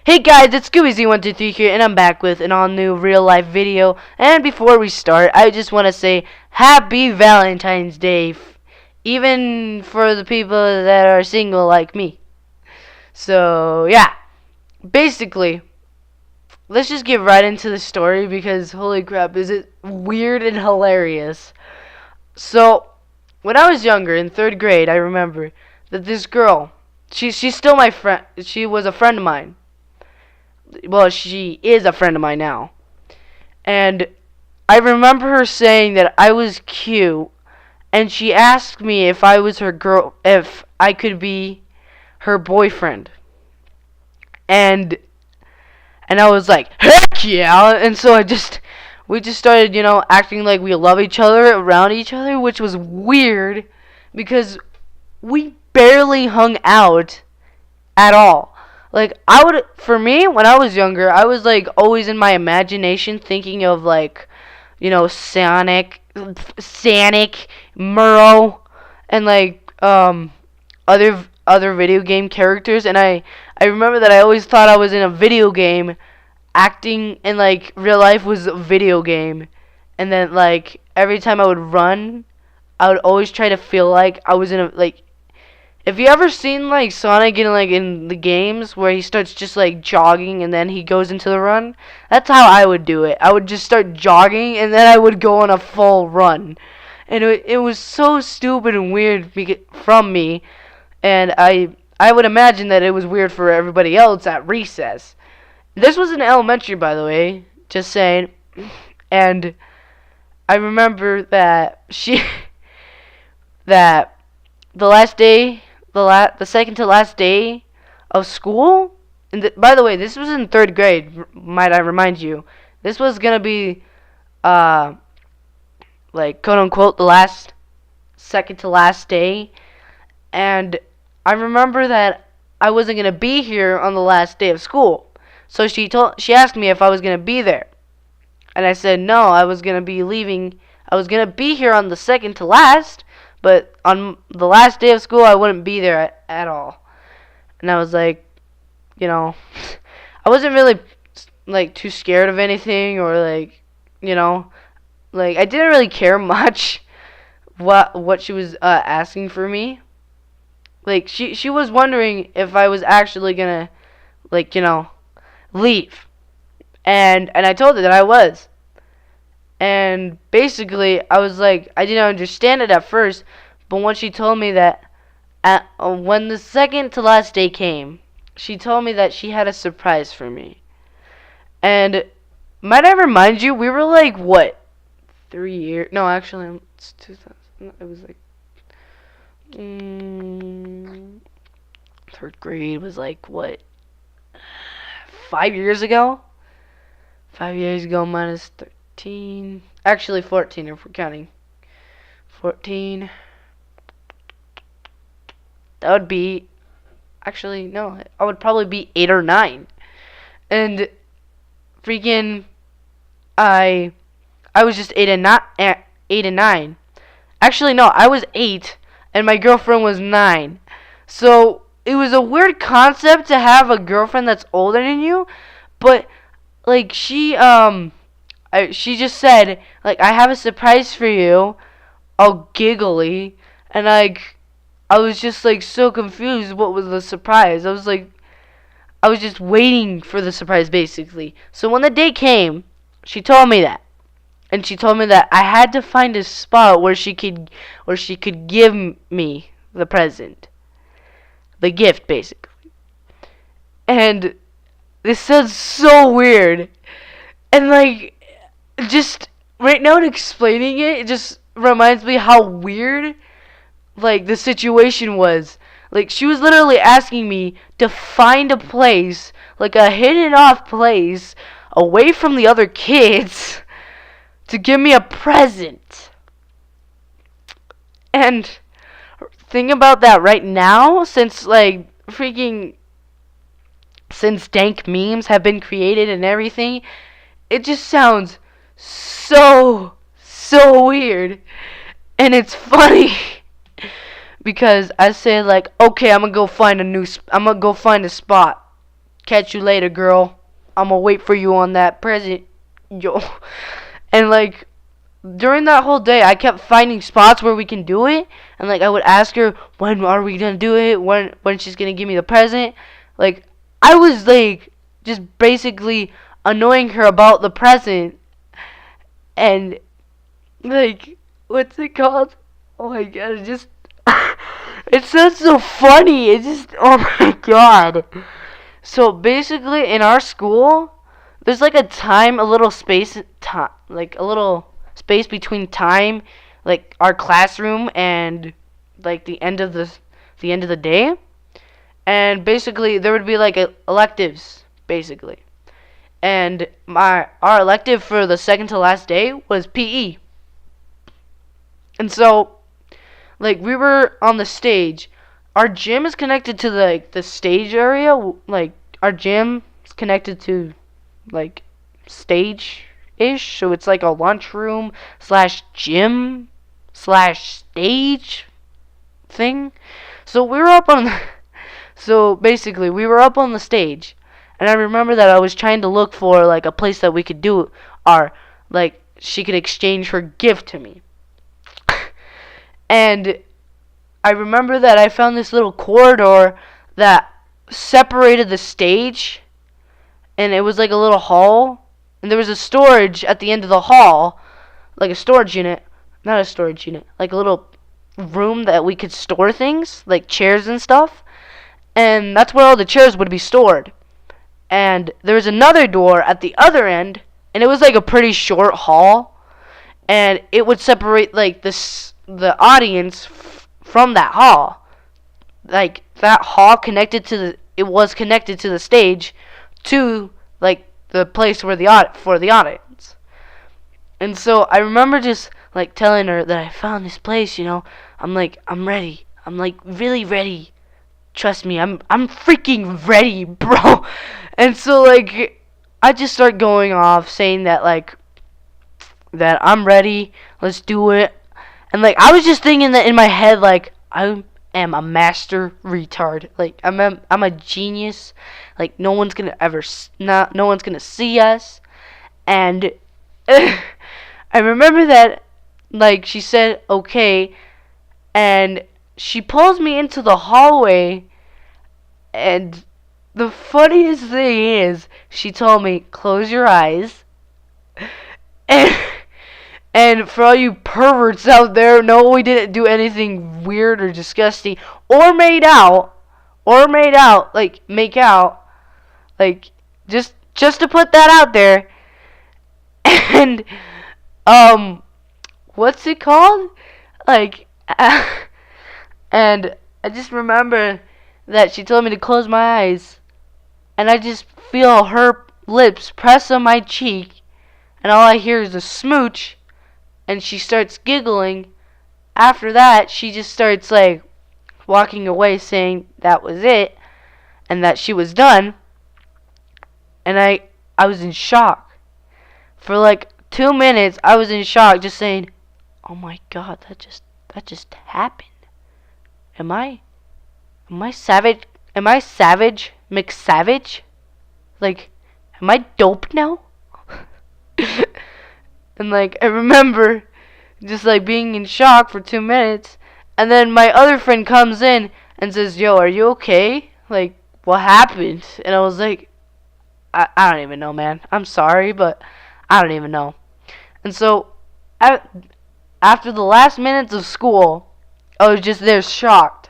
Hey guys, it's ScoobyZ123 here, and I'm back with an all-new real-life video. And before we start, I just want to say Happy Valentine's Day, even for the people that are single like me. So, yeah. Basically, let's just get right into the story because, holy crap, is it weird and hilarious. So, when I was younger, in 3rd grade, I remember that this girl, she's still my friend, she was a friend of mine. Well, she is a friend of mine now. And I remember her saying that I was cute, and she asked me if I was her girl, if I could be her boyfriend. And I was like, heck yeah! And so we just started, acting like we love each other around each other, which was weird because we barely hung out at all. Like, for me, when I was younger, I was, like, always in my imagination thinking of, like, Sonic, Murrow, and, like, other video game characters, and I remember that I always thought I was in a video game, acting in, like, real life was a video game, and then, like, every time I would run, I would always try to feel like I was in a, like, if you ever seen like Sonic in the games where he starts just like jogging and then he goes into the run, that's how I would do it. I would just start jogging and then I would go on a full run, and it was so stupid and weird from me, and I would imagine that it was weird for everybody else at recess. This was in elementary, by the way, just saying, and I remember that that the last day. The second to last day of school, and by the way, this was in 3rd grade. Might I remind you, this was gonna be, like quote unquote, the second to last day, and I remember that I wasn't gonna be here on the last day of school. So she asked me if I was gonna be there, and I said no. I was gonna be leaving. I was gonna be here on the second to last. But on the last day of school, I wouldn't be there at all. And I was like, I wasn't really, like, too scared of anything or, like, like, I didn't really care much what she was asking for me. Like, she was wondering if I was actually gonna, like, leave. And I told her that I was. And basically, I was like, I didn't understand it at first, but when she told me that, when the second to last day came, she told me that she had a surprise for me. And might I remind you, we were like, what, 3 years? No, actually, it's 2000. It was like, 3rd grade was like, what, 5 years ago? 5 years ago minus 13. Actually 14 if we're counting. 14. That would be, actually no, I would probably be 8 or 9. And freaking I was just 8 and 9. Actually no, I was 8 and my girlfriend was 9. So it was a weird concept to have a girlfriend that's older than you, but like she just said, like, I have a surprise for you, all giggly, and, like, I was just, like, so confused what was the surprise. I was just waiting for the surprise, basically. So when the day came, she told me that. And she told me that I had to find a spot where she could give me the present. The gift, basically. And this sounds so weird. And, like, just right now explaining it just reminds me how weird, like, the situation was. Like, she was literally asking me to find a place, like a hidden off place, away from the other kids, to give me a present. And think about that right now, since, like, since dank memes have been created and everything, it just sounds so weird, and it's funny because I said, like, okay, I'm gonna go find a spot, catch you later, girl. I'm gonna wait for you on that present, yo. And like during that whole day, I kept finding spots where we can do it, and like I would ask her, when are we gonna do it? When she's gonna give me the present? Like I was like just basically annoying her about the present, and like what's it called? Oh my god, it just it sounds so funny. It just oh my god. So basically, in our school, there's like a time, a little space, time, like a little space between time, like our classroom and like the end of the day. And basically, there would be like electives, basically. And our elective for the second to last day was PE. And so, like we were on the stage. Our gym is connected to the stage area. Like our gym is connected to like stage-ish, so it's like a lunchroom slash gym slash stage thing. So we were up on so basically we were up on the stage, and I remember that I was trying to look for like a place that we could do our like she could exchange her gift to me. And I remember that I found this little corridor that separated the stage, and it was like a little hall, and there was a storage at the end of the hall, like a storage unit, not a storage unit, like a little room that we could store things, like chairs and stuff, and that's where all the chairs would be stored. And there was another door at the other end, and it was like a pretty short hall, and it would separate like the audience from that hall. Like that hall was connected to the stage to like the place where for the audience. And so I remember just like telling her that I found this place, I'm like, I'm ready. I'm like really ready. Trust me, I'm freaking ready, bro. And so like I just start going off saying that like that I'm ready, let's do it. And like I was just thinking that in my head, like I am a master retard. Like I'm a genius. Like no one's gonna no one's gonna see us. And I remember that like she said okay, and she pulls me into the hallway, and the funniest thing is she told me close your eyes. And for all you perverts out there, no, we didn't do anything weird or disgusting or made out, like make out, like just to put that out there. And what's it called? Like and I just remember that she told me to close my eyes, and I just feel her lips press on my cheek, and all I hear is a smooch. And she starts giggling. After that, she just starts like walking away saying that was it and that she was done. And I was in shock. For like 2 minutes, I was in shock just saying, "Oh my god, that just happened. Am I savage? Am I savage McSavage? Like am I dope now?" And like I remember just like being in shock for 2 minutes, and then my other friend comes in and says, "Yo, are you okay? Like what happened?" And I was like, I don't even know, man. I'm sorry, but I don't even know. And so after the last minutes of school, I was just there shocked.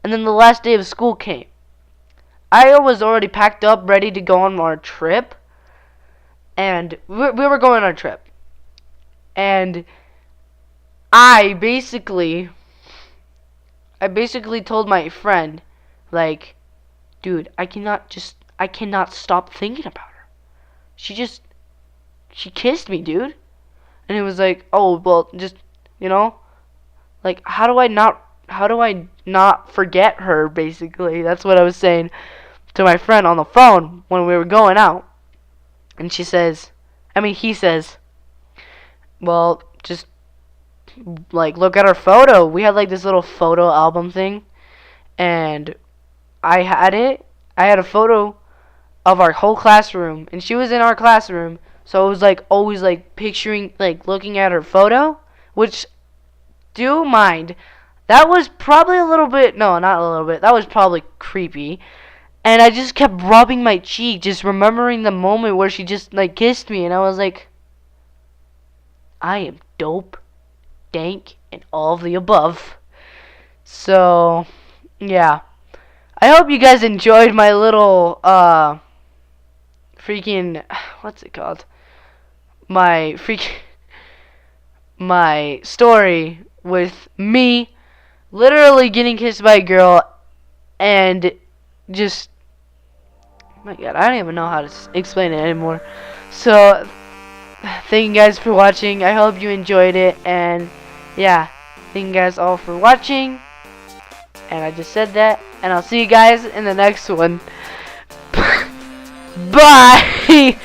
And then the last day of school came. I was already packed up, ready to go on our trip. And we were going on a trip. And I basically told my friend, like, dude, I cannot stop thinking about her. She kissed me, dude. And it was like, oh, well, just, like, how do I not forget her, basically? That's what I was saying to my friend on the phone when we were going out. And he says, well, just like look at our photo. We had like this little photo album thing, and I had a photo of our whole classroom, and she was in our classroom, so it was like always like picturing, like looking at her photo, which, do mind, that was probably a little bit, no, not a little bit, that was probably creepy. And I just kept rubbing my cheek, just remembering the moment where she just like kissed me, and I was like, I am dope, dank, and all of the above. So, yeah. I hope you guys enjoyed my little, freaking, what's it called? My story with me literally getting kissed by a girl and just, oh my god, I don't even know how to explain it anymore. So, thank you guys for watching. I hope you enjoyed it, and yeah, thank you guys all for watching. And I just said that, and I'll see you guys in the next one. Bye!